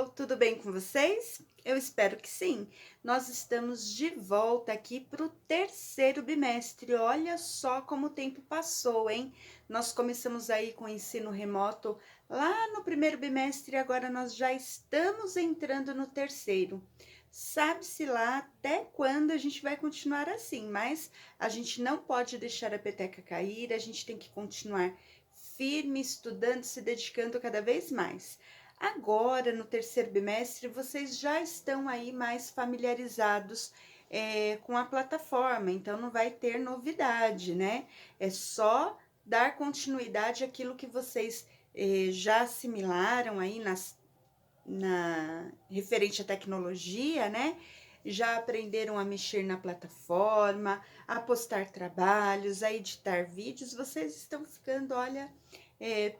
pessoal, tudo bem com vocês? Eu espero que sim. Nós estamos de volta aqui para o terceiro bimestre. Olha só como o tempo passou, hein? Nós começamos aí com o ensino remoto lá no primeiro bimestre e agora nós já estamos entrando no terceiro. Sabe-se lá até quando a gente vai continuar assim, mas a gente não pode deixar a peteca cair, a gente tem que continuar firme, estudando, se dedicando cada vez mais. Agora, no terceiro bimestre, vocês já estão aí mais familiarizados com a plataforma, então não vai ter novidade, né? É só dar continuidade àquilo que vocês já assimilaram aí na referente à tecnologia, né? Já aprenderam a mexer na plataforma, a postar trabalhos, a editar vídeos, vocês estão ficando, olha,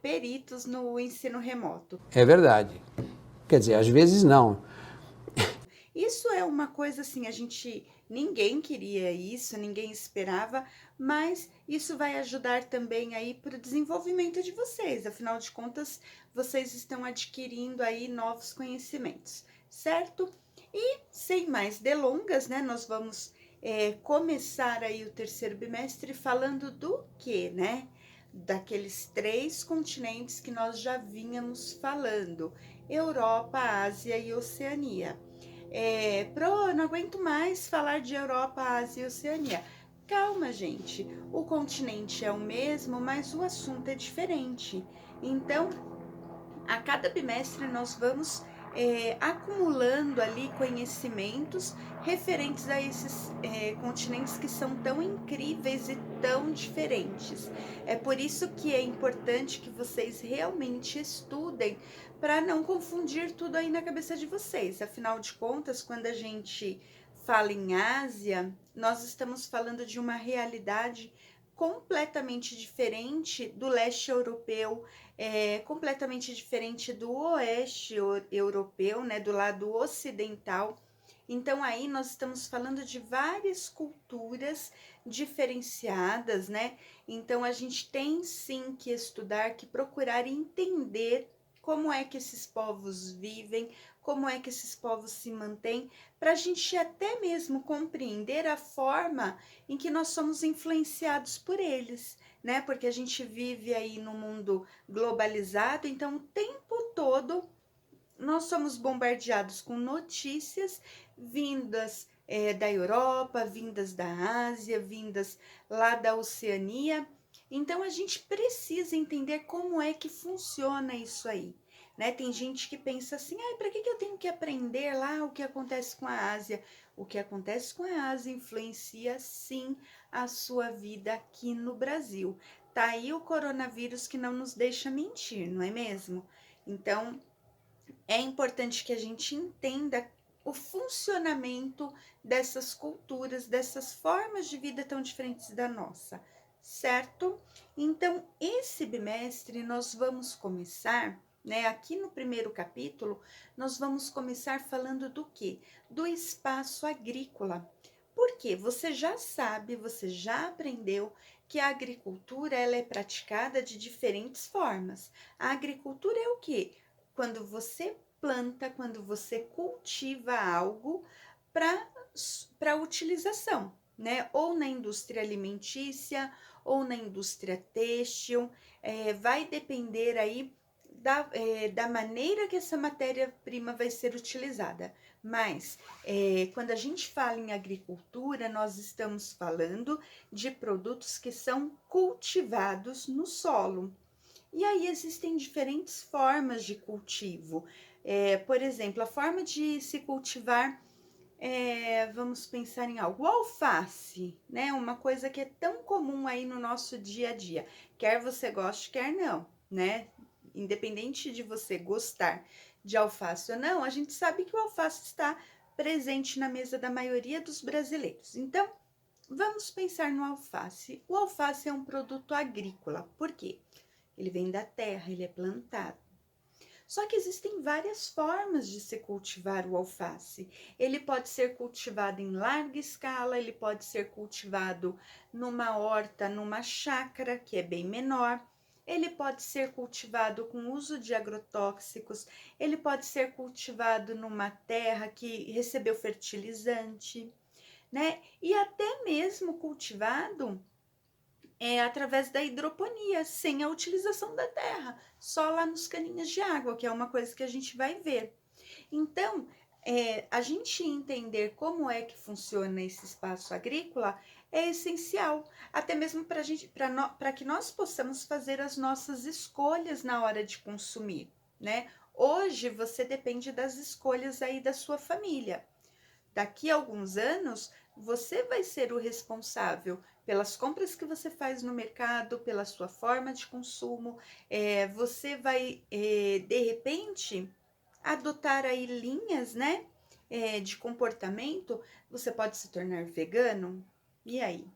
peritos no ensino remoto. É verdade. Quer dizer, às vezes não. Isso é uma coisa assim, ninguém queria isso, ninguém esperava, mas isso vai ajudar também aí para o desenvolvimento de vocês. Afinal de contas, vocês estão adquirindo aí novos conhecimentos, certo? E sem mais delongas, né? Nós vamos começar aí o terceiro bimestre falando do que, né? Daqueles 3 continentes que nós já vínhamos falando: Europa, Ásia e Oceania. Eu não aguento mais falar de Europa, Ásia e Oceania. Calma, gente. O continente é o mesmo, mas o assunto é diferente. Então, a cada bimestre nós vamos acumulando ali conhecimentos referentes a esses continentes que são tão incríveis e tão diferentes. É por isso que é importante que vocês realmente estudem para não confundir tudo aí na cabeça de vocês. Afinal de contas, quando a gente fala em Ásia, nós estamos falando de uma realidade completamente diferente do leste europeu, completamente diferente do oeste europeu, né, do lado ocidental. Então aí nós estamos falando de várias culturas diferenciadas, né? Então a gente tem sim que estudar, que procurar entender como é que esses povos vivem, como é que esses povos se mantêm, para a gente até mesmo compreender a forma em que nós somos influenciados por eles, né? Porque a gente vive aí no mundo globalizado, então o tempo todo nós somos bombardeados com notícias vindas da Europa, vindas da Ásia, vindas lá da Oceania. Então a gente precisa entender como é que funciona isso aí, né? Tem gente que pensa assim: ah, para que eu tenho que aprender lá o que acontece com a Ásia? O que acontece com a Ásia influencia sim a sua vida aqui no Brasil. Tá aí o coronavírus que não nos deixa mentir, não é mesmo? Então, é importante que a gente entenda o funcionamento dessas culturas, dessas formas de vida tão diferentes da nossa, certo? Então, esse bimestre nós vamos começar, né? Aqui no primeiro capítulo, nós vamos começar falando do quê? Do espaço agrícola. Porque você já sabe, você já aprendeu que a agricultura ela é praticada de diferentes formas. A agricultura é o quê? Quando você planta, quando você cultiva algo para utilização, né? Ou na indústria alimentícia, ou na indústria têxtil, vai depender aí da maneira que essa matéria-prima vai ser utilizada. Mas, quando a gente fala em agricultura, nós estamos falando de produtos que são cultivados no solo. E aí existem diferentes formas de cultivo. Por exemplo, a forma de se cultivar, vamos pensar em algo, o alface, né? Uma coisa que é tão comum aí no nosso dia a dia. Quer você goste, quer não, né? Independente de você gostar de alface ou não, a gente sabe que o alface está presente na mesa da maioria dos brasileiros. Então, vamos pensar no alface. O alface é um produto agrícola. Por quê? Ele vem da terra, ele é plantado. Só que existem várias formas de se cultivar o alface. Ele pode ser cultivado em larga escala, ele pode ser cultivado numa horta, numa chácara, que é bem menor. ele pode ser cultivado com uso de agrotóxicos, ele pode ser cultivado numa terra que recebeu fertilizante, né? E até mesmo cultivado através da hidroponia, sem a utilização da terra, só lá nos caninhos de água, que é uma coisa que a gente vai ver. Então, a gente entender como é que funciona esse espaço agrícola é essencial, até mesmo para que nós possamos fazer as nossas escolhas na hora de consumir, né? Hoje você depende das escolhas aí da sua família. Daqui a alguns anos, você vai ser o responsável pelas compras que você faz no mercado, pela sua forma de consumo. Você vai, de repente, adotar aí linhas, né, de comportamento. Você pode se tornar vegano. E aí?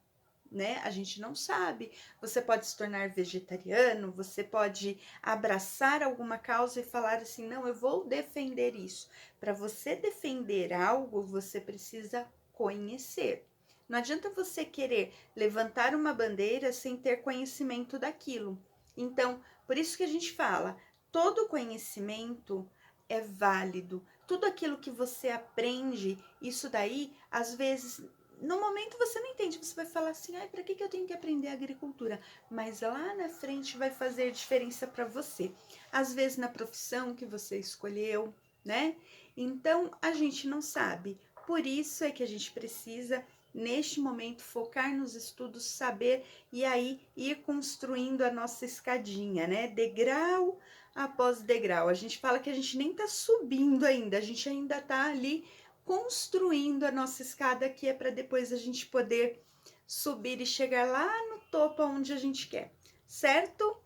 Né? A gente não sabe. Você pode se tornar vegetariano, você pode abraçar alguma causa e falar assim: não, eu vou defender isso. Para você defender algo, você precisa conhecer. Não adianta você querer levantar uma bandeira sem ter conhecimento daquilo. Então, por isso que a gente fala, todo conhecimento é válido. Tudo aquilo que você aprende, isso daí, às vezes no momento você não entende, você vai falar assim, ai, para que eu tenho que aprender agricultura? Mas lá na frente vai fazer diferença para você. Às vezes na profissão que você escolheu, né? Então a gente não sabe. Por isso é que a gente precisa, neste momento, focar nos estudos, saber e aí ir construindo a nossa escadinha, né? Degrau após degrau. A gente fala que a gente nem tá subindo ainda, a gente ainda tá ali construindo a nossa escada, que é para depois a gente poder subir e chegar lá no topo onde a gente quer, certo?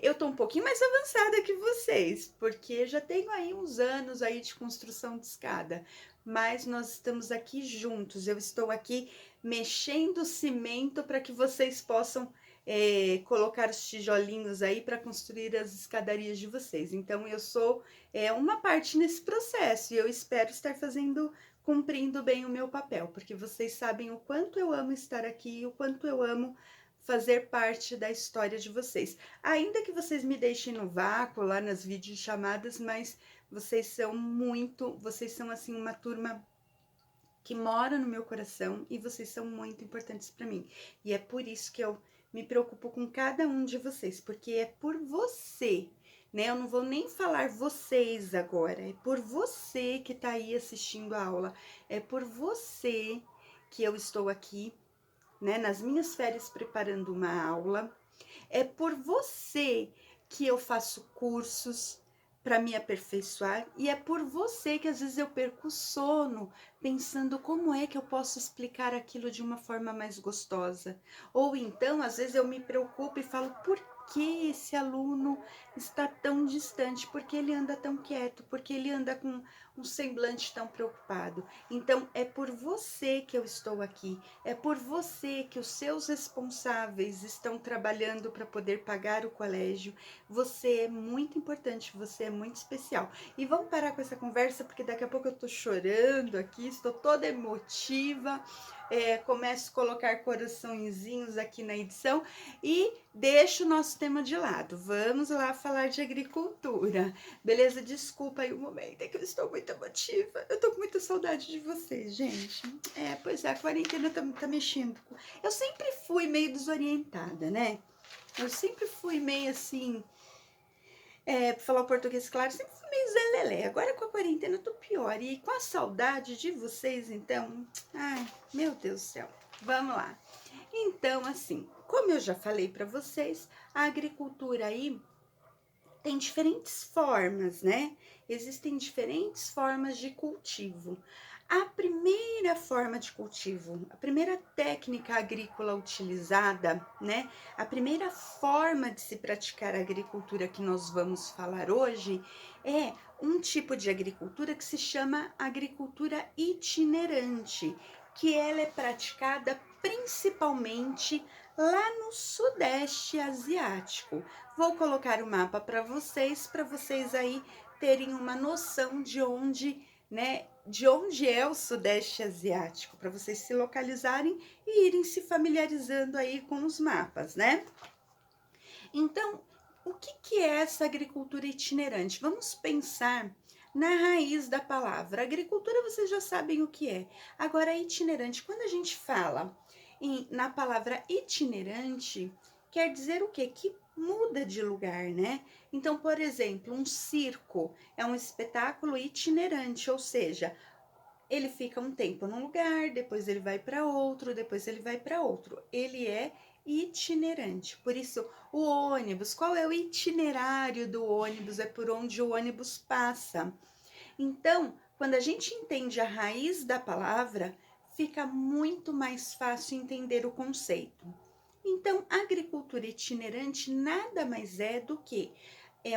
Eu tô um pouquinho mais avançada que vocês, porque já tenho aí uns anos aí de construção de escada, mas nós estamos aqui juntos, eu estou aqui mexendo o cimento para que vocês possam colocar os tijolinhos aí para construir as escadarias de vocês. Então eu sou uma parte nesse processo e eu espero estar cumprindo bem o meu papel, porque vocês sabem o quanto eu amo estar aqui, o quanto eu amo fazer parte da história de vocês. Ainda que vocês me deixem no vácuo lá nas videochamadas, mas vocês são assim uma turma que mora no meu coração e vocês são muito importantes para mim. E é por isso que eu me preocupo com cada um de vocês, porque é por você, né? Eu não vou nem falar vocês agora, é por você que tá aí assistindo a aula, é por você que eu estou aqui, né, nas minhas férias preparando uma aula, é por você que eu faço cursos para me aperfeiçoar e é por você que às vezes eu perco o sono pensando como é que eu posso explicar aquilo de uma forma mais gostosa. Ou então, às vezes eu me preocupo e falo, por que esse aluno está tão distante? Por que ele anda tão quieto? Por que ele anda com um semblante tão preocupado? Então, é por você que eu estou aqui. É por você que os seus responsáveis estão trabalhando para poder pagar o colégio. Você é muito importante, você é muito especial. E vamos parar com essa conversa, porque daqui a pouco eu tô chorando aqui, estou toda emotiva. Começo a colocar coraçõezinhos aqui na edição e deixo o nosso tema de lado. Vamos lá falar de agricultura. Beleza? Desculpa aí o momento, é que eu estou muito emotiva. Eu tô com muita saudade de vocês, gente. Pois é, a quarentena tá mexendo. Eu sempre fui meio desorientada, né? Eu sempre fui meio assim, pra falar o português claro, sempre fui meio zelelé. Agora com a quarentena eu tô pior. E com a saudade de vocês, então, ai, meu Deus do céu. Vamos lá. Então, assim, como eu já falei para vocês, a agricultura aí tem diferentes formas, né? Existem diferentes formas de cultivo. A primeira forma de cultivo, a primeira técnica agrícola utilizada, né? A primeira forma de se praticar a agricultura que nós vamos falar hoje é um tipo de agricultura que se chama agricultura itinerante, que ela é praticada principalmente lá no Sudeste Asiático. Vou colocar o mapa para vocês aí terem uma noção de onde, né, de onde é o Sudeste Asiático, para vocês se localizarem e irem se familiarizando aí com os mapas, né? Então, o que que é essa agricultura itinerante? Vamos pensar na raiz da palavra. Agricultura vocês já sabem o que é. Agora, itinerante, quando a gente fala na palavra itinerante, quer dizer o quê? Que muda de lugar, né? Então, por exemplo, um circo é um espetáculo itinerante, ou seja, ele fica um tempo num lugar, depois ele vai para outro, depois ele vai para outro. Ele é itinerante. Por isso, o ônibus, qual é o itinerário do ônibus? É por onde o ônibus passa. Então, quando a gente entende a raiz da palavra, fica muito mais fácil entender o conceito. Então, agricultura itinerante nada mais é do que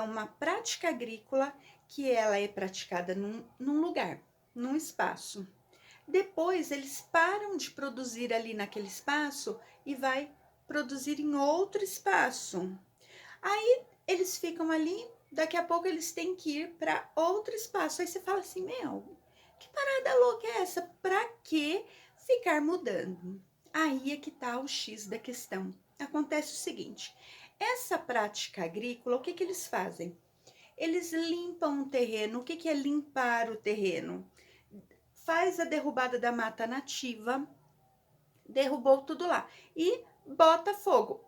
uma prática agrícola que ela é praticada num lugar, num espaço. Depois eles param de produzir ali naquele espaço e vai produzir em outro espaço. Aí eles ficam ali, daqui a pouco eles têm que ir para outro espaço. Aí você fala assim, meu, que parada louca é essa? Para que ficar mudando? Aí é que tá o X da questão. Acontece o seguinte, essa prática agrícola, o que que eles fazem? Eles limpam o terreno. O que que é limpar o terreno? Faz a derrubada da mata nativa, derrubou tudo lá e bota fogo.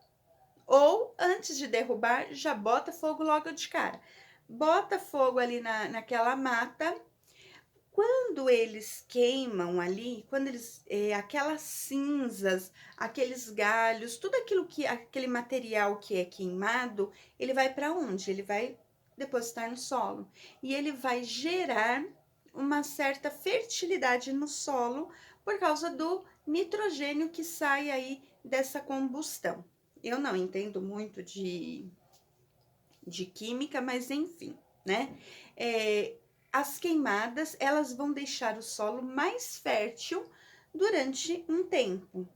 Ou antes de derrubar, já bota fogo logo de cara. Bota fogo ali naquela mata. Quando eles queimam ali, quando eles, aquelas cinzas, aqueles galhos, tudo aquilo que, aquele material que é queimado, ele vai para onde? Ele vai depositar no solo. E ele vai gerar uma certa fertilidade no solo por causa do nitrogênio que sai aí dessa combustão. Eu não entendo muito de química, mas enfim, né? As queimadas, elas vão deixar o solo mais fértil durante um tempo.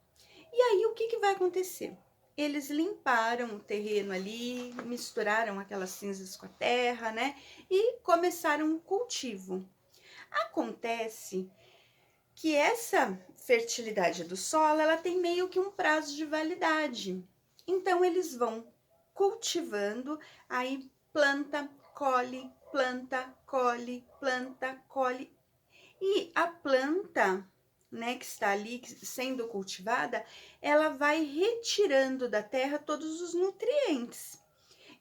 E aí, o que que vai acontecer? Eles limparam o terreno ali, misturaram aquelas cinzas com a terra, né? E começaram um cultivo. Acontece que essa fertilidade do solo, ela tem meio que um prazo de validade. Então eles vão cultivando, aí planta, colhe, planta, colhe, planta, colhe. E a planta, né, que está ali sendo cultivada, ela vai retirando da terra todos os nutrientes.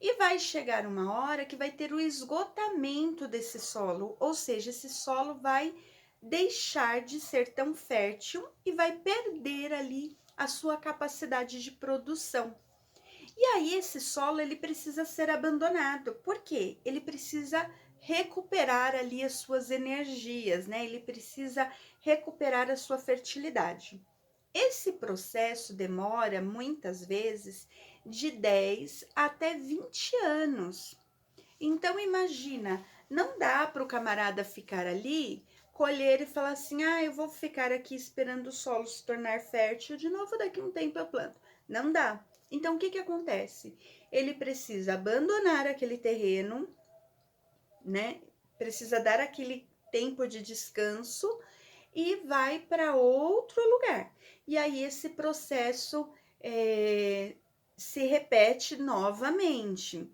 E vai chegar uma hora que vai ter o esgotamento desse solo, ou seja, esse solo vai deixar de ser tão fértil e vai perder ali a sua capacidade de produção. E aí esse solo ele precisa ser abandonado. Por quê? Ele precisa recuperar ali as suas energias, né? Ele precisa recuperar a sua fertilidade. Esse processo demora muitas vezes de 10 até 20 anos. Então imagina, não dá para o camarada ficar ali, colher e falar assim: "Ah, eu vou ficar aqui esperando o solo se tornar fértil, de novo daqui a um tempo eu planto". Não dá. Então o que que acontece? Ele precisa abandonar aquele terreno, né? Precisa dar aquele tempo de descanso e vai para outro lugar. E aí esse processo se repete novamente.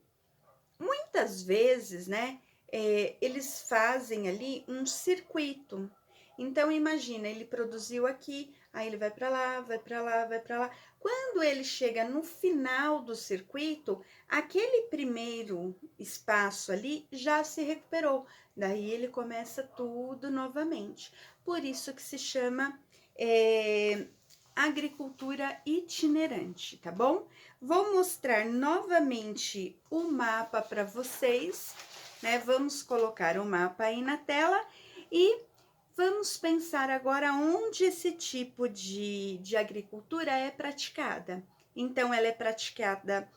Muitas vezes, né, eles fazem ali um circuito. Então imagina, ele produziu aqui, aí ele vai para lá, vai para lá, vai para lá. Quando ele chega no final do circuito, aquele primeiro espaço ali já se recuperou. Daí ele começa tudo novamente. Por isso que se chama agricultura itinerante, tá bom? Vou mostrar novamente o mapa para vocês, né? Vamos colocar o mapa aí na tela e vamos pensar agora onde esse tipo de agricultura é praticada. Então, ela é praticada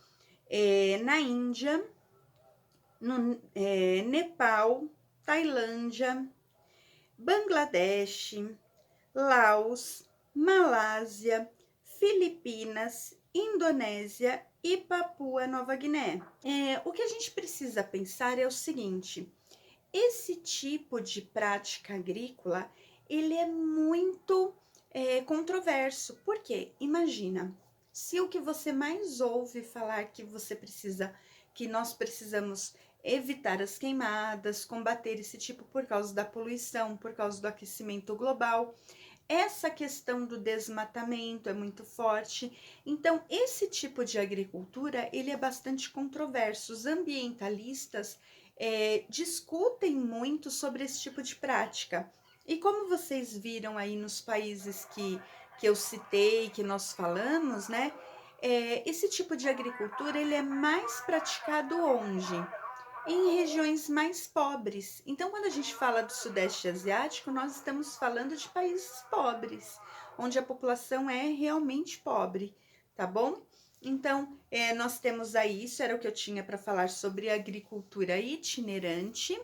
na Índia, no Nepal, Tailândia, Bangladesh, Laos, Malásia, Filipinas, Indonésia e Papua Nova Guiné. O que a gente precisa pensar é o seguinte: esse tipo de prática agrícola ele é muito controverso. Por quê? Imagina, Se o que você mais ouve falar que nós precisamos evitar as queimadas, combater esse tipo por causa da poluição, por causa do aquecimento global, essa questão do desmatamento é muito forte. Então, esse tipo de agricultura, ele é bastante controverso. Os ambientalistas discutem muito sobre esse tipo de prática. E como vocês viram aí nos países que eu citei, que nós falamos, né? Esse tipo de agricultura, ele é mais praticado onde? Em regiões mais pobres. Então, quando a gente fala do Sudeste Asiático, nós estamos falando de países pobres, onde a população é realmente pobre, tá bom? Então, nós temos aí, isso era o que eu tinha para falar sobre agricultura itinerante.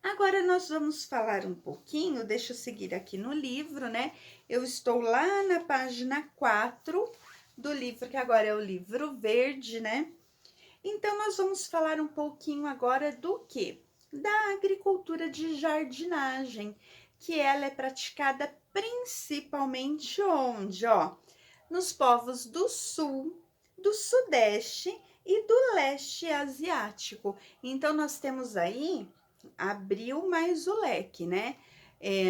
Agora nós vamos falar um pouquinho, deixa eu seguir aqui no livro, né? Eu estou lá na página 4 do livro, que agora é o livro verde, né? Então, nós vamos falar um pouquinho agora do que? Da agricultura de jardinagem, que ela é praticada principalmente onde? Ó, nos povos do sul, do sudeste e do leste asiático. Então, nós temos aí, abriu mais o leque, né?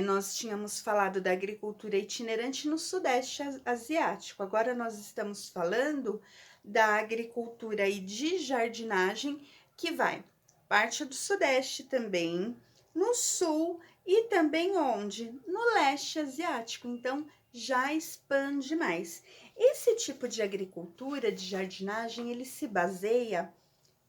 Nós tínhamos falado da agricultura itinerante no sudeste asiático. Agora nós estamos falando da agricultura e de jardinagem, que vai parte do sudeste também, no sul e também onde? No leste asiático. Então já expande mais. Esse tipo de agricultura, de jardinagem, ele se baseia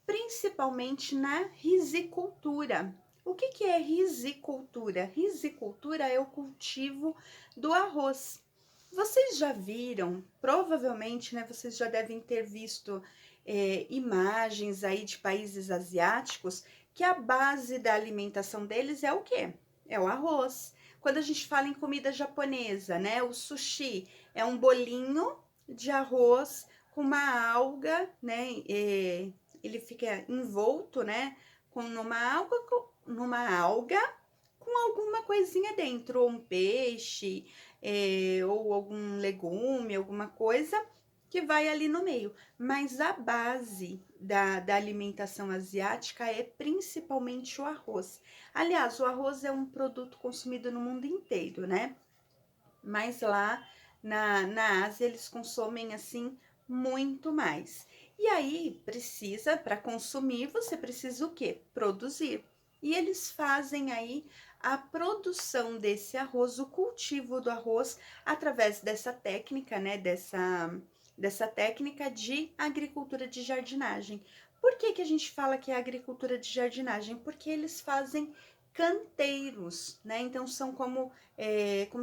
principalmente na risicultura. O que é risicultura? Risicultura é o cultivo do arroz. Vocês já viram, provavelmente, né? Vocês já devem ter visto imagens aí de países asiáticos que a base da alimentação deles é o quê? É o arroz. Quando a gente fala em comida japonesa, né? O sushi é um bolinho de arroz com uma alga, né? Ele fica envolto, né? Numa alga com alguma coisinha dentro, ou um peixe, ou algum legume, alguma coisa que vai ali no meio. Mas a base da alimentação asiática é principalmente o arroz. Aliás, o arroz é um produto consumido no mundo inteiro, né? Mas lá na Ásia eles consomem assim muito mais. E aí precisa, para consumir, você precisa o quê? Produzir. E eles fazem aí a produção desse arroz, o cultivo do arroz, através dessa técnica, né? Dessa técnica de agricultura de jardinagem. Por que, que a gente fala que é agricultura de jardinagem? Porque eles fazem canteiros, né? Então são como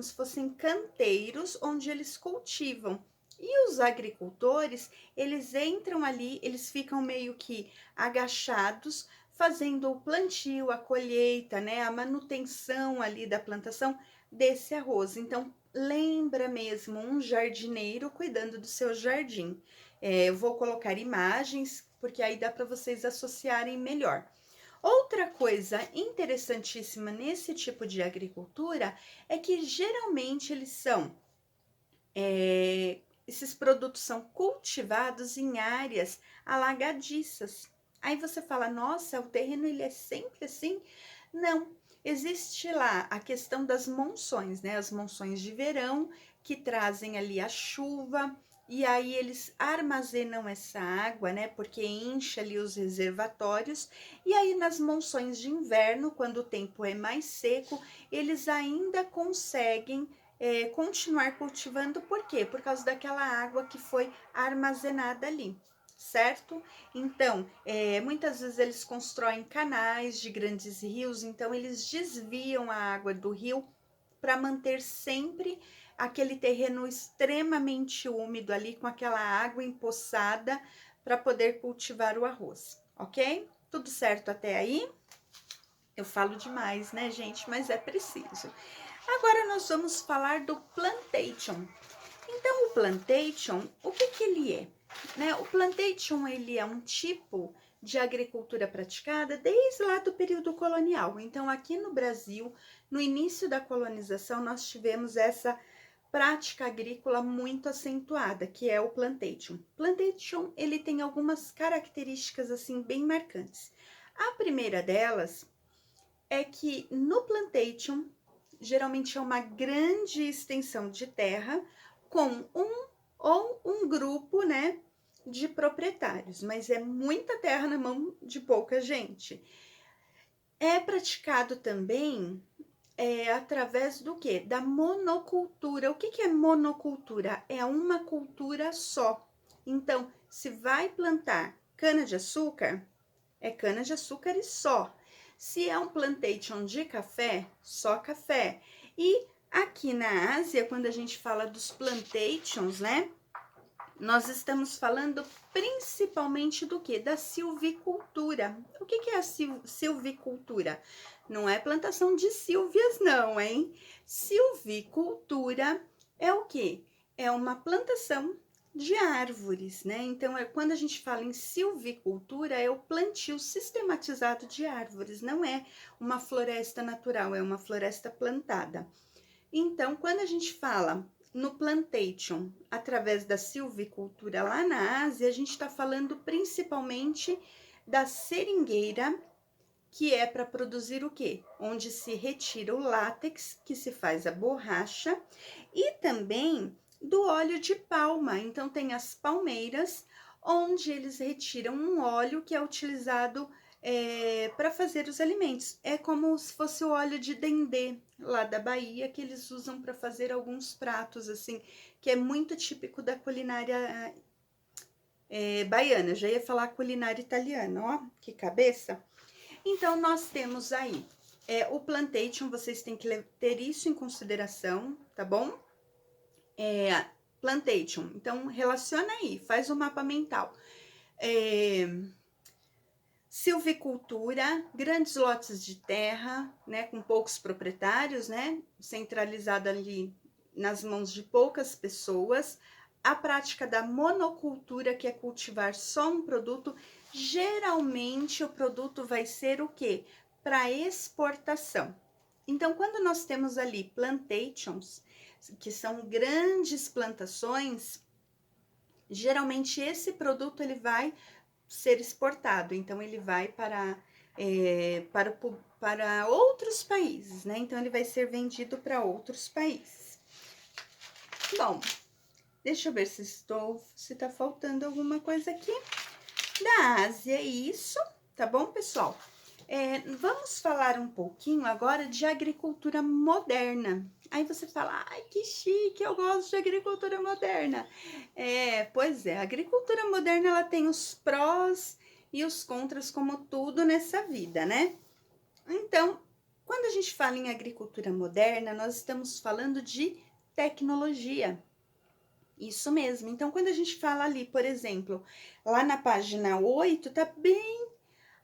se fossem canteiros onde eles cultivam. E os agricultores, eles entram ali, eles ficam meio que agachados, fazendo o plantio, a colheita, né, a manutenção ali da plantação desse arroz. Então, lembra mesmo um jardineiro cuidando do seu jardim. Eu vou colocar imagens, porque aí dá para vocês associarem melhor. Outra coisa interessantíssima nesse tipo de agricultura é que geralmente esses produtos são cultivados em áreas alagadiças. Aí você fala, nossa, o terreno ele é sempre assim? Não, existe lá a questão das monções, né? As monções de verão que trazem ali a chuva, e aí eles armazenam essa água, né? Porque enche ali os reservatórios, e aí nas monções de inverno, quando o tempo é mais seco, eles ainda conseguem continuar cultivando, por quê? Por causa daquela água que foi armazenada ali, certo? Então, muitas vezes eles constroem canais de grandes rios, então eles desviam a água do rio para manter sempre aquele terreno extremamente úmido ali, com aquela água empoçada, para poder cultivar o arroz, ok? Tudo certo até aí? Eu falo demais, né, gente? Mas é preciso. Agora nós vamos falar do plantation. Então, o plantation, o que que ele é? Né? O plantation, ele é um tipo de agricultura praticada desde lá do período colonial. Então, aqui no Brasil, no início da colonização, nós tivemos essa prática agrícola muito acentuada, que é o plantation. Plantation, ele tem algumas características assim bem marcantes. A primeira delas é que no plantation, geralmente é uma grande extensão de terra com um ou um grupo, né, de proprietários, mas é muita terra na mão de pouca gente. É praticado também através do quê? Da monocultura. O que que é monocultura? É uma cultura só. Então, se vai plantar cana-de-açúcar, é cana-de-açúcar e só. Se é um plantation de café, só café. E aqui na Ásia, quando a gente fala dos plantations, né? Nós estamos falando principalmente do que? Da silvicultura. O que que é a silvicultura? Não é plantação de sílvias, não, hein? Silvicultura é o que? É uma plantação de árvores, né? Então, quando a gente fala em silvicultura, é o plantio sistematizado de árvores, não é uma floresta natural, é uma floresta plantada. Então, quando a gente fala no plantation, através da silvicultura lá na Ásia, a gente está falando principalmente da seringueira, que é para produzir o quê? Onde se retira o látex, que se faz a borracha, e também do óleo de palma. Então, tem as palmeiras, onde eles retiram um óleo que é utilizado para fazer os alimentos. É como se fosse o óleo de dendê, lá da Bahia, que eles usam para fazer alguns pratos, assim, que é muito típico da culinária baiana. Já ia falar culinária italiana, ó, que cabeça. Então, nós temos aí o plantation, vocês têm que ter isso em consideração, tá bom? Plantation, então relaciona aí, faz o mapa mental. Silvicultura, grandes lotes de terra, né, com poucos proprietários, né, centralizado ali nas mãos de poucas pessoas. A prática da monocultura, que é cultivar só um produto, geralmente o produto vai ser o quê? Para exportação. Então, quando nós temos ali plantations, que são grandes plantações, geralmente esse produto ele vai ser exportado, então ele vai para outros países, né? Então ele vai ser vendido para outros países. Bom, deixa eu ver se tá faltando alguma coisa aqui. Da Ásia, é isso, tá bom, pessoal? Vamos falar um pouquinho agora de agricultura moderna. Aí você fala, ai, que chique, eu gosto de agricultura moderna. Pois é, a agricultura moderna, ela tem os prós e os contras, como tudo nessa vida, né? Então, quando a gente fala em agricultura moderna, nós estamos falando de tecnologia. Isso mesmo. Então, quando a gente fala ali, por exemplo, lá na página 8, tá bem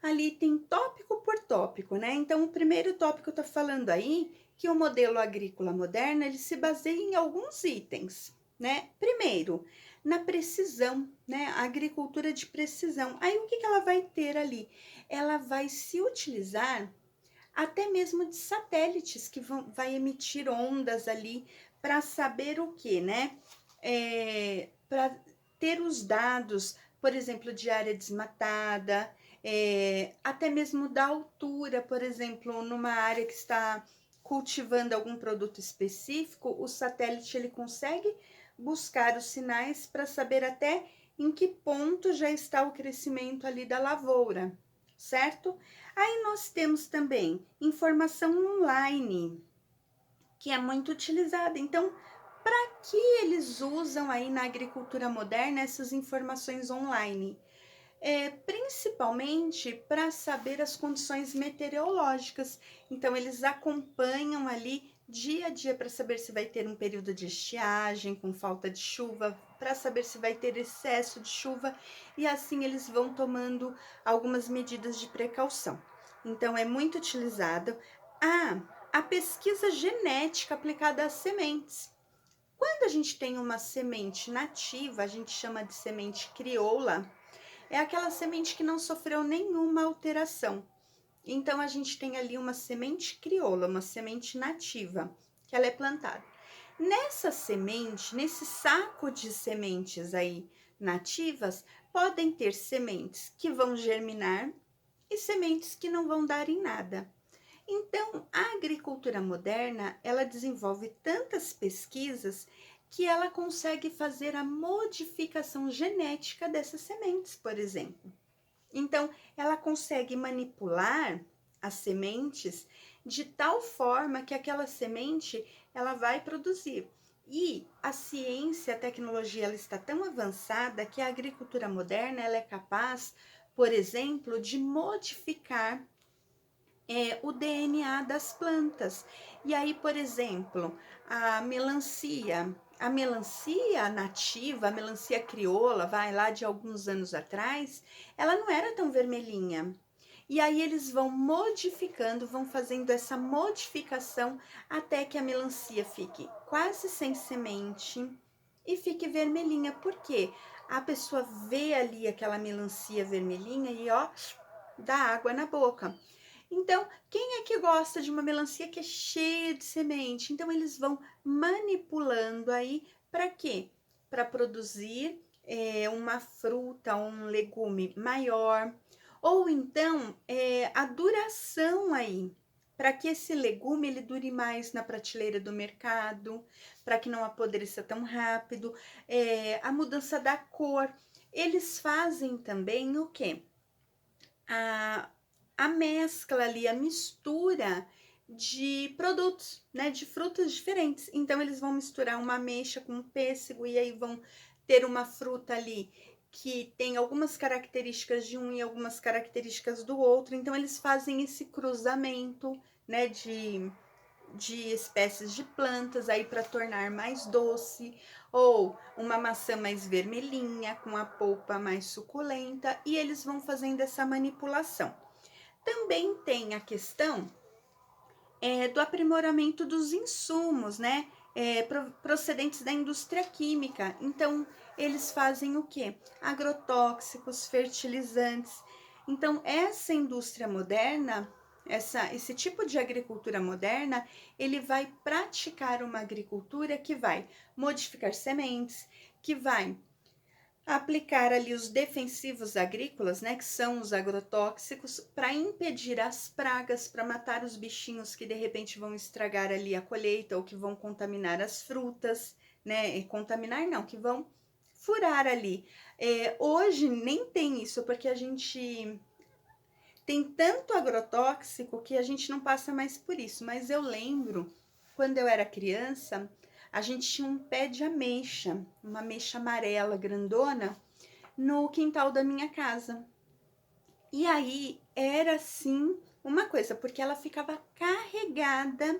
ali, tem tópico por tópico, né? Então, o primeiro tópico tá falando aí que o modelo agrícola moderno, ele se baseia em alguns itens, né? Primeiro, na precisão, né? A agricultura de precisão. Aí, o que que ela vai ter ali? Ela vai se utilizar até mesmo de satélites que vai emitir ondas ali para saber o que, né? Para ter os dados, por exemplo, de área desmatada, até mesmo da altura, por exemplo, numa área que está cultivando algum produto específico, o satélite ele consegue buscar os sinais para saber até em que ponto já está o crescimento ali da lavoura, certo? Aí nós temos também informação online, que é muito utilizada. Então, para que eles usam aí na agricultura moderna essas informações online? Principalmente para saber as condições meteorológicas. Então, eles acompanham ali dia a dia para saber se vai ter um período de estiagem com falta de chuva, para saber se vai ter excesso de chuva, e assim eles vão tomando algumas medidas de precaução. Então, é muito utilizado a pesquisa genética aplicada às sementes. Quando a gente tem uma semente nativa, a gente chama de semente crioula, é aquela semente que não sofreu nenhuma alteração. Então, a gente tem ali uma semente crioula, uma semente nativa, que ela é plantada. Nessa semente, nesse saco de sementes aí nativas, podem ter sementes que vão germinar e sementes que não vão dar em nada. Então, a agricultura moderna, ela desenvolve tantas pesquisas que ela consegue fazer a modificação genética dessas sementes, por exemplo. Então, ela consegue manipular as sementes de tal forma que aquela semente ela vai produzir. E a ciência, a tecnologia, ela está tão avançada que a agricultura moderna ela é capaz, por exemplo, de modificar o DNA das plantas. E aí, por exemplo, a melancia nativa, a melancia crioula, vai lá de alguns anos atrás, ela não era tão vermelhinha. E aí eles vão modificando, vão fazendo essa modificação até que a melancia fique quase sem semente e fique vermelhinha. Por quê? A pessoa vê ali aquela melancia vermelhinha e ó, dá água na boca. Então, quem é que gosta de uma melancia que é cheia de semente? Então, eles vão manipulando aí para quê? Para produzir uma fruta, um legume maior, ou então a duração aí, para que esse legume ele dure mais na prateleira do mercado, para que não apodreça tão rápido, a mudança da cor. Eles fazem também o quê? A, a mescla ali, a mistura de produtos, né, de frutas diferentes. Então eles vão misturar uma ameixa com um pêssego e aí vão ter uma fruta ali que tem algumas características de um e algumas características do outro. Então eles fazem esse cruzamento, né, de espécies de plantas aí para tornar mais doce, ou uma maçã mais vermelhinha com a polpa mais suculenta, e eles vão fazendo essa manipulação. Também tem a questão do aprimoramento dos insumos, né? Procedentes da indústria química. Então, eles fazem o que? Agrotóxicos, fertilizantes. Então, essa indústria moderna, esse tipo de agricultura moderna, ele vai praticar uma agricultura que vai modificar sementes, que vai aplicar ali os defensivos agrícolas, né, que são os agrotóxicos, para impedir as pragas, para matar os bichinhos que de repente vão estragar ali a colheita ou que vão contaminar as frutas, né, contaminar não, que vão furar ali. Hoje nem tem isso, porque a gente tem tanto agrotóxico que a gente não passa mais por isso, mas eu lembro, quando eu era criança, a gente tinha um pé de ameixa, uma ameixa amarela grandona, no quintal da minha casa. E aí era assim uma coisa, porque ela ficava carregada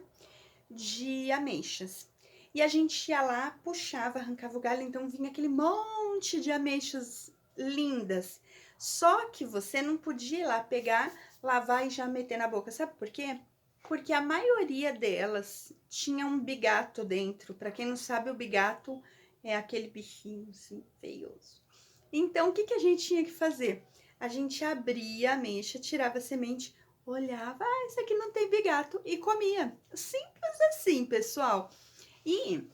de ameixas. E a gente ia lá, puxava, arrancava o galho, então vinha aquele monte de ameixas lindas. Só que você não podia ir lá pegar, lavar e já meter na boca. Sabe por quê? Porque a maioria delas tinha um bigato dentro. Para quem não sabe, o bigato é aquele bichinho assim, feioso. Então, o que, que a gente tinha que fazer? A gente abria a ameixa, tirava a semente, olhava, isso aqui não tem bigato e comia. Simples assim, pessoal. E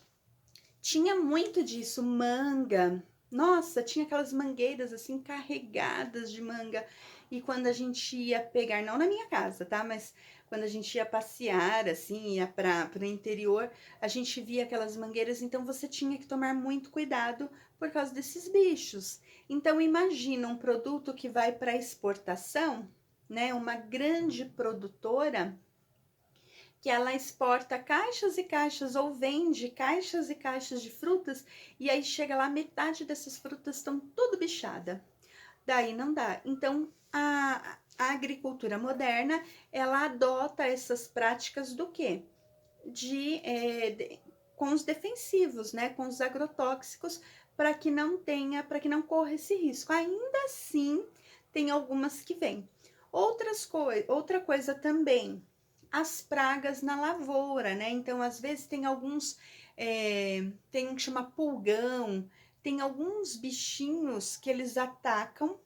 tinha muito disso, manga. Nossa, tinha aquelas mangueiras assim carregadas de manga. E quando a gente ia pegar, não na minha casa, tá? Mas quando a gente ia passear, assim, ia para o interior, a gente via aquelas mangueiras. Então você tinha que tomar muito cuidado por causa desses bichos. Então imagina um produto que vai para exportação, né? Uma grande produtora que ela exporta caixas e caixas ou vende caixas e caixas de frutas e aí chega lá metade dessas frutas estão tudo bichada. Daí não dá. Então a agricultura moderna ela adota essas práticas do quê? Com os defensivos, né? Com os agrotóxicos para que não tenha, para que não corra esse risco. Ainda assim tem algumas que vêm. Outra coisa também as pragas na lavoura, né? Então, às vezes tem alguns, tem um que chama pulgão, tem alguns bichinhos que eles atacam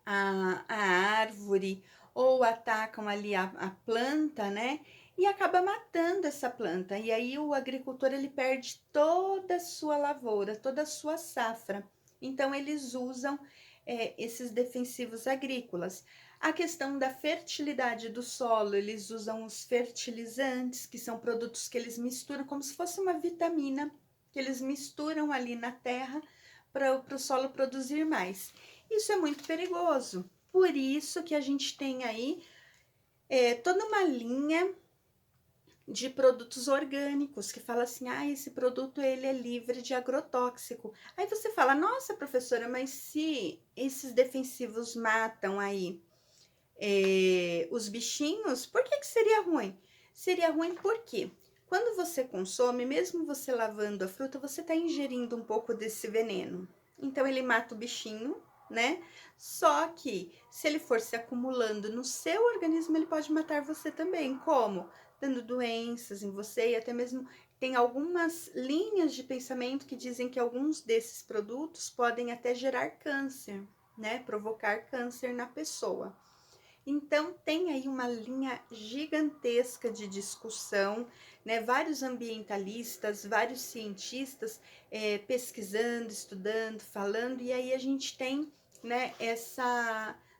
a árvore ou atacam ali a planta, né? e acaba matando essa planta. E aí o agricultor ele perde toda a sua lavoura, toda a sua safra. Então eles usam esses defensivos agrícolas. A questão da fertilidade do solo, eles usam os fertilizantes, que são produtos que eles misturam como se fosse uma vitamina, que eles misturam ali na terra para o solo produzir mais. Isso é muito perigoso. Por isso que a gente tem aí toda uma linha de produtos orgânicos que fala assim, esse produto ele é livre de agrotóxico. Aí você fala, nossa professora, mas se esses defensivos matam aí os bichinhos, por que seria ruim? Seria ruim porque quando você consome, mesmo você lavando a fruta, você está ingerindo um pouco desse veneno. Então ele mata o bichinho, né? Só que se ele for se acumulando no seu organismo, ele pode matar você também. Como? Dando doenças em você e até mesmo tem algumas linhas de pensamento que dizem que alguns desses produtos podem até gerar câncer, né? Provocar câncer na pessoa. Então, tem aí uma linha gigantesca de discussão, né? Vários ambientalistas, vários cientistas pesquisando, estudando, falando, e aí a gente tem, né,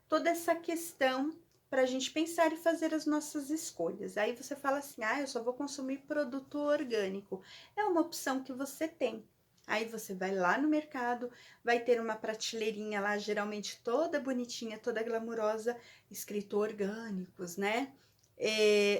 toda essa questão para a gente pensar e fazer as nossas escolhas. Aí você fala assim, eu só vou consumir produto orgânico. É uma opção que você tem. Aí você vai lá no mercado, vai ter uma prateleirinha lá, geralmente toda bonitinha, toda glamurosa, escrito orgânicos, né?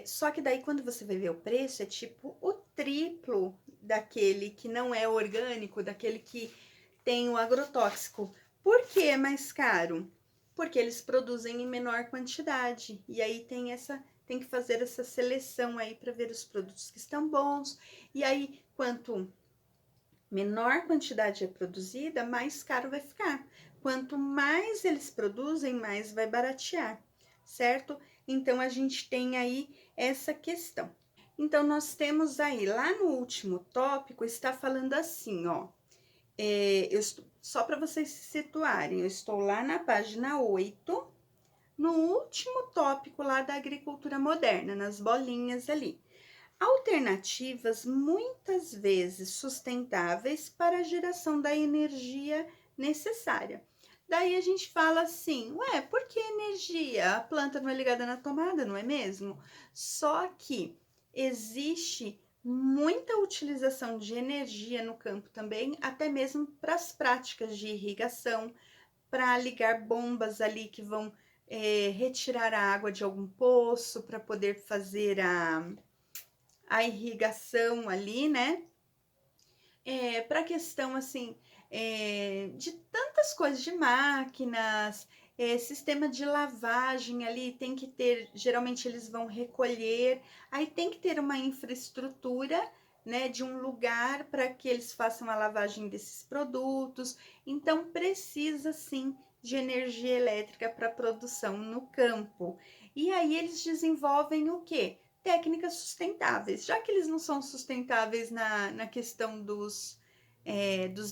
Só que daí quando você vai ver o preço, é tipo o triplo daquele que não é orgânico, daquele que tem o agrotóxico. Por que é mais caro? Porque eles produzem em menor quantidade. E aí tem que fazer essa seleção aí para ver os produtos que estão bons. E aí, quanto menor quantidade é produzida, mais caro vai ficar. Quanto mais eles produzem, mais vai baratear, certo? Então a gente tem aí essa questão. Então nós temos aí, lá no último tópico, está falando assim, ó. Só para vocês se situarem, eu estou lá na página 8, no último tópico lá da agricultura moderna, nas bolinhas ali. Alternativas muitas vezes sustentáveis para a geração da energia necessária. Daí a gente fala assim, por que energia? A planta não é ligada na tomada, não é mesmo? Só que existe muita utilização de energia no campo também, até mesmo para as práticas de irrigação, para ligar bombas ali que vão retirar a água de algum poço para poder fazer a irrigação ali, né? Para a questão, assim, de tantas coisas, de máquinas, sistema de lavagem ali, tem que ter, geralmente eles vão recolher, aí tem que ter uma infraestrutura, né, de um lugar para que eles façam a lavagem desses produtos, então precisa, sim, de energia elétrica para produção no campo. E aí eles desenvolvem o quê? Técnicas sustentáveis, já que eles não são sustentáveis na questão dos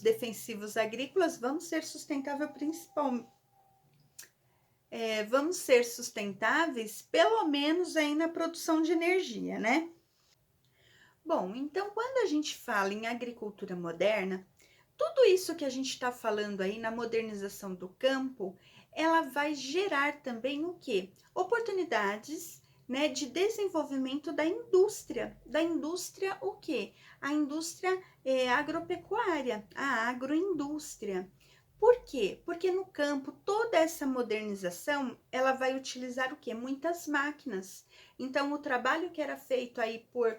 defensivos agrícolas, vamos ser sustentável vamos ser sustentáveis pelo menos aí na produção de energia, né? Bom, então quando a gente fala em agricultura moderna, tudo isso que a gente está falando aí na modernização do campo, ela vai gerar também o quê? Oportunidades, né, de desenvolvimento da indústria. Da indústria o quê? A indústria agropecuária, a agroindústria. Por quê? Porque no campo toda essa modernização, ela vai utilizar o quê? Muitas máquinas. Então o trabalho que era feito aí por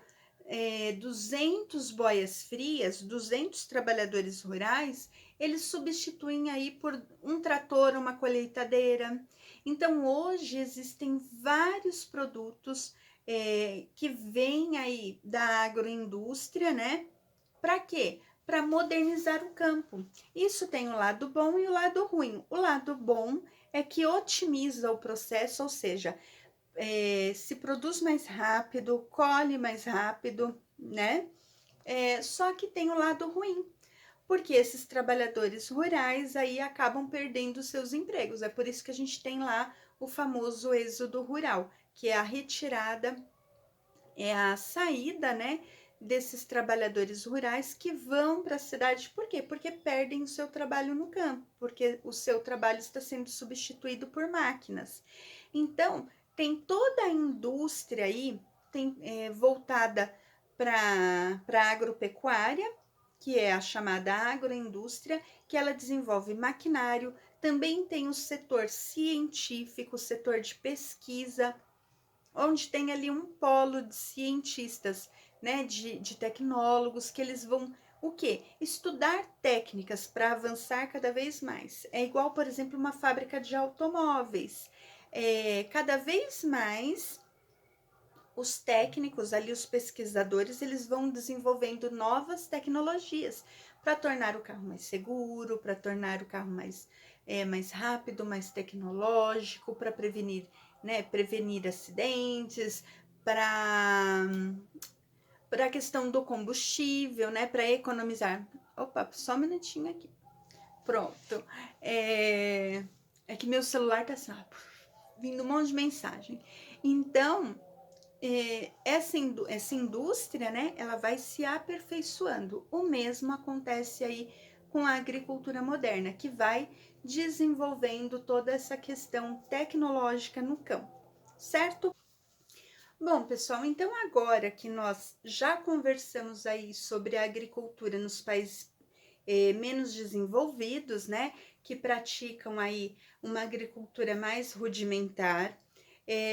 200 boias frias, 200 trabalhadores rurais, eles substituem aí por um trator, uma colheitadeira. Então, hoje existem vários produtos que vêm aí da agroindústria, né? Para quê? Para modernizar o campo. Isso tem o lado bom e o lado ruim. O lado bom é que otimiza o processo, ou seja, se produz mais rápido, colhe mais rápido, né? Só que tem o lado ruim, porque esses trabalhadores rurais aí acabam perdendo seus empregos. É por isso que a gente tem lá o famoso êxodo rural, que é a retirada é a saída, né, desses trabalhadores rurais que vão para a cidade. Por quê? Porque perdem o seu trabalho no campo, porque o seu trabalho está sendo substituído por máquinas. Então, tem toda a indústria aí voltada para a agropecuária, que é a chamada agroindústria, que ela desenvolve maquinário, também tem o setor científico, o setor de pesquisa, onde tem ali um polo de cientistas, né, de tecnólogos, que eles vão o quê? Estudar técnicas para avançar cada vez mais. É igual, por exemplo, uma fábrica de automóveis. Cada vez mais os técnicos ali, os pesquisadores, eles vão desenvolvendo novas tecnologias para tornar o carro mais seguro, para tornar o carro mais rápido, mais tecnológico, para prevenir, né, prevenir acidentes, para a questão do combustível, né, para economizar. Opa, só um minutinho aqui. Pronto. É que meu celular tá assim, vindo um monte de mensagem. Então, essa indústria, né, ela vai se aperfeiçoando. O mesmo acontece aí com a agricultura moderna, que vai desenvolvendo toda essa questão tecnológica no campo, certo? Bom, pessoal, então agora que nós já conversamos aí sobre a agricultura nos países menos desenvolvidos, né, que praticam aí uma agricultura mais rudimentar.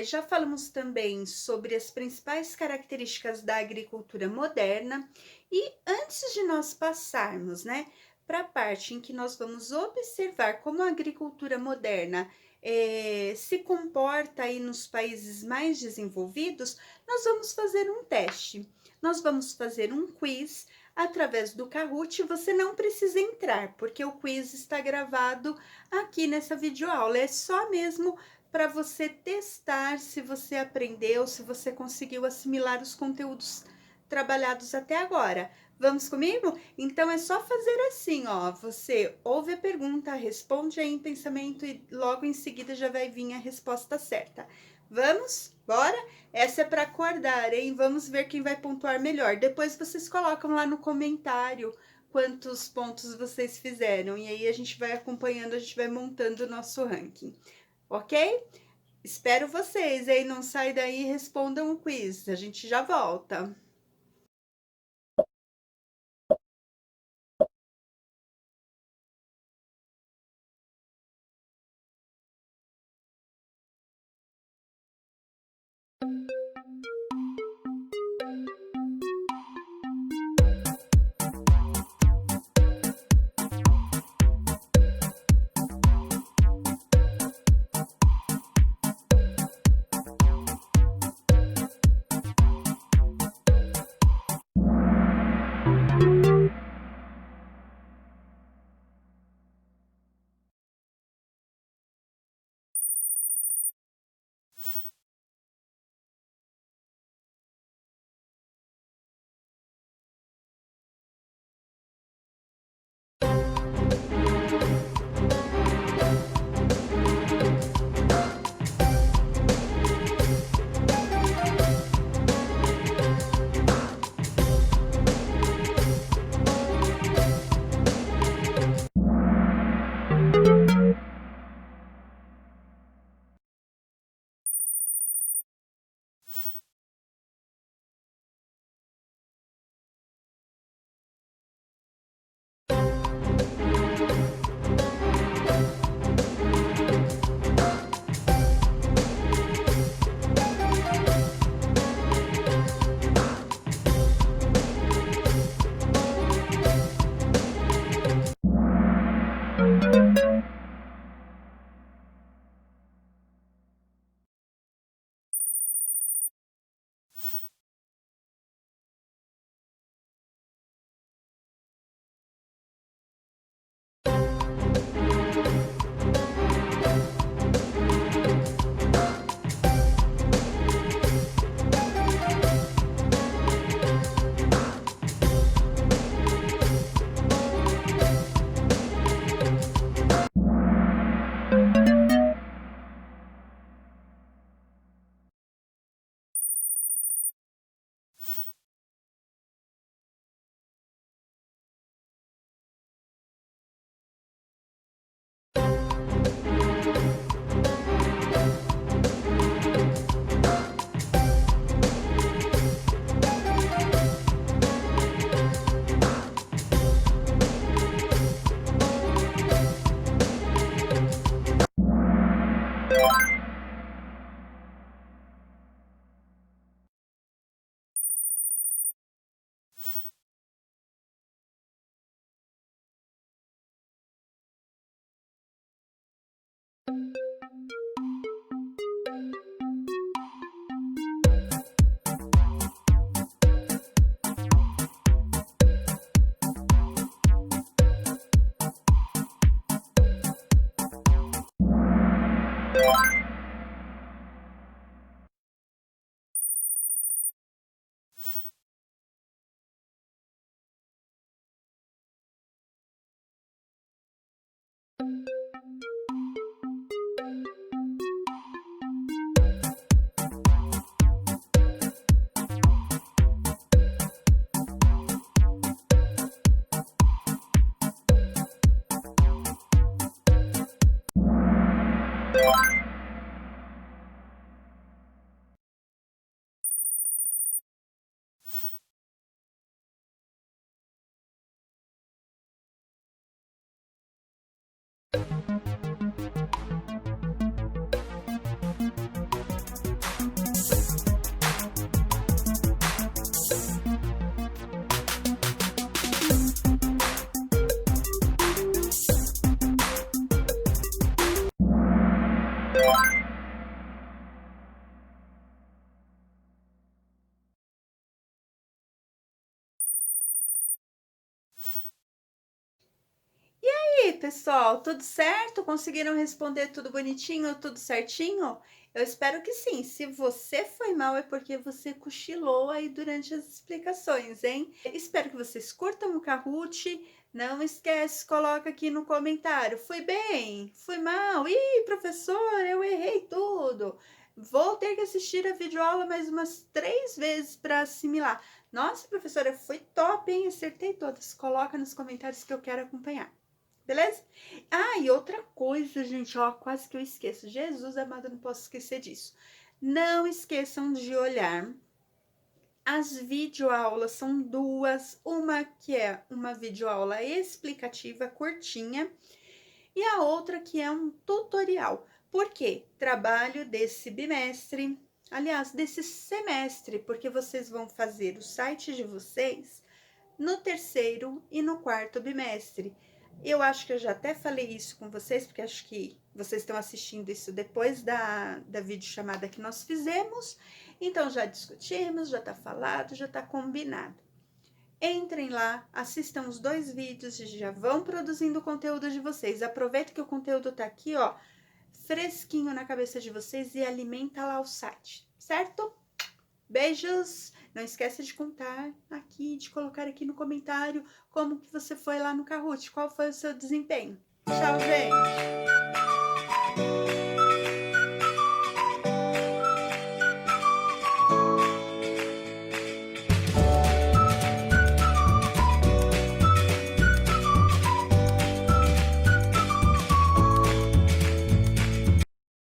Já falamos também sobre as principais características da agricultura moderna e antes de nós passarmos, né, para a parte em que nós vamos observar como a agricultura moderna se comporta aí nos países mais desenvolvidos, nós vamos fazer um teste. Nós vamos fazer um quiz através do Kahoot. Você não precisa entrar, porque o quiz está gravado aqui nessa videoaula. É só mesmo para você testar se você aprendeu, se você conseguiu assimilar os conteúdos trabalhados até agora. Vamos comigo? Então é só fazer assim, ó. Você ouve a pergunta, responde aí em pensamento e logo em seguida já vai vir a resposta certa. Vamos? Bora? Essa é para acordar, hein? Vamos ver quem vai pontuar melhor. Depois vocês colocam lá no comentário quantos pontos vocês fizeram e aí a gente vai acompanhando, a gente vai montando o nosso ranking, ok? Espero vocês, hein? Não sai daí e respondam o quiz. A gente já volta. E aí, pessoal, tudo certo? Conseguiram responder tudo bonitinho, tudo certinho? Eu espero que sim. Se você foi mal, é porque você cochilou aí durante as explicações, hein? Espero que vocês curtam o Kahoot. Não esquece, coloca aqui no comentário. Fui bem? Fui mal? Ih, professor, eu errei tudo. Vou ter que assistir a videoaula mais umas 3 vezes para assimilar. Nossa, professora, foi top, hein? Acertei todas. Coloca nos comentários que eu quero acompanhar. Beleza? Ah, e outra coisa, gente, ó, quase que eu esqueço. Jesus amado, eu não posso esquecer disso. Não esqueçam de olhar. As videoaulas são duas, uma que é uma videoaula explicativa curtinha e a outra que é um tutorial. Por quê? Trabalho desse bimestre, aliás, desse semestre, porque vocês vão fazer o site de vocês no terceiro e no quarto bimestre. Eu acho que eu já até falei isso com vocês, porque acho que vocês estão assistindo isso depois da videochamada que nós fizemos. Então, já discutimos, já tá falado, já tá combinado. Entrem lá, assistam os 2 vídeos e já vão produzindo o conteúdo de vocês. Aproveita que o conteúdo tá aqui, ó, fresquinho na cabeça de vocês e alimenta lá o site, certo? Beijos! Não esqueça de contar aqui, de colocar aqui no comentário como que você foi lá no Kahoot, qual foi o seu desempenho. Tchau, gente!